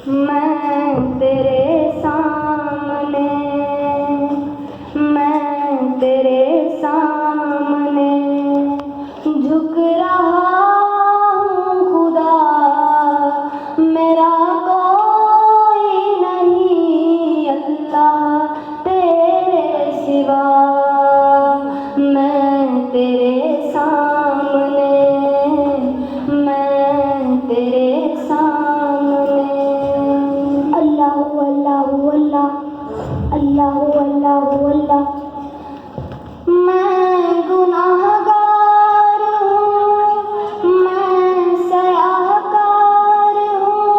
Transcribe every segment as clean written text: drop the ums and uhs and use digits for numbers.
मैं तेरे सामने, मैं तेरे सामने झुक रहा हूँ खुदा, मेरा कोई नहीं अल्लाह तेरे सिवा। मैं तेरे सामने, मैं तेरे सामने। अल्लाह अल्लाह अल्लाह, अल्लाह अल्लाह अल्लाह। मैं गुनाहगार हूँ, मैं सयाहकार हूँ,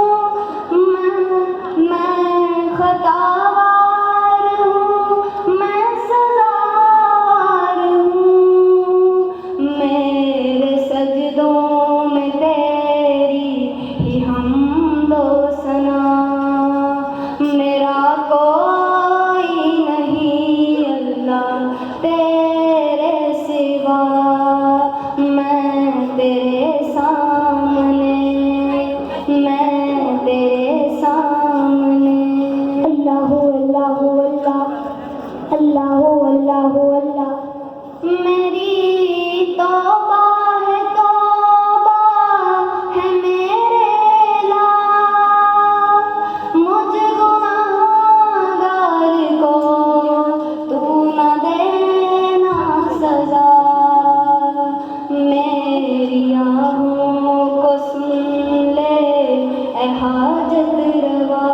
मैं खतावार हूँ, मैं सज़ावार हूँ। मेरे सजदों में तेरी ही हम्दो सना, मेरा कोई नहीं अल्लाह तेरे सिवा। मैं तेरे सामने, मैं तेरे सामने। अल्लाह अल्लाह अल्लाह, अल्लाह अल्लाह अल्लाह। मेरी तौबा है, तौबा है मेरे लाल, मुझ गुनाहगार को तू न देना सजा। मेरी आहों को सुन ले ए हाजत रवा,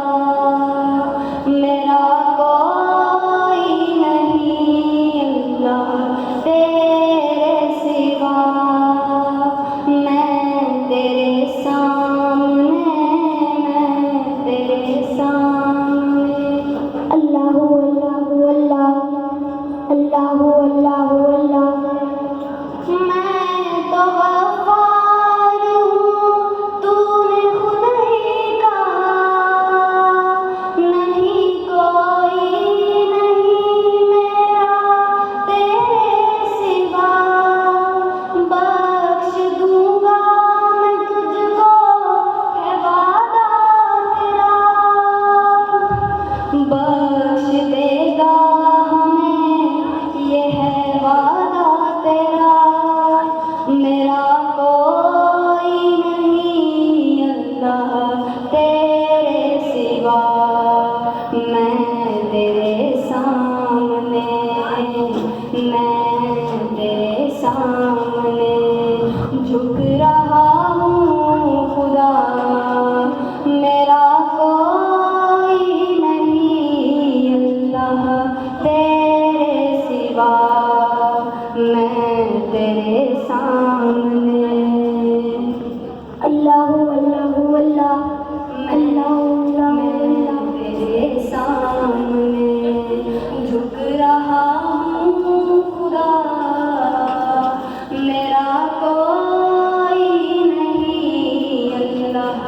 मेरा कोई नहीं अल्लाह तेरे सिवा। मैं तेरे सामने, मैं तेरे सामने। अल्लाह अल्लाह अल्लाह, अल्लाह अल्लाह अल्लाह। मैं तो गफ्फार हूँ, तूने खुद ही कहा, नहीं कोई नहीं मेरा तेरे सिवा। बख्श दूंगा मैं तुझको, है वादा तेरा, बख्श देगा हमें ये है वादा तेरा। मेरा कोई नहीं अल्लाह तेरे सिवा। मैं तेरे सामने, मैं तेरे सामने झुक रहा हूँ खुदा, मेरा कोई नहीं अल्लाह तेरे सिवा। मैं तेरे सामने। अल्लाह अल्लाह अल्लाह, अल्लाह अल्लाह। तेरे सामने झुक रहा हूँ खुदा, मेरा कोई नहीं अल्लाह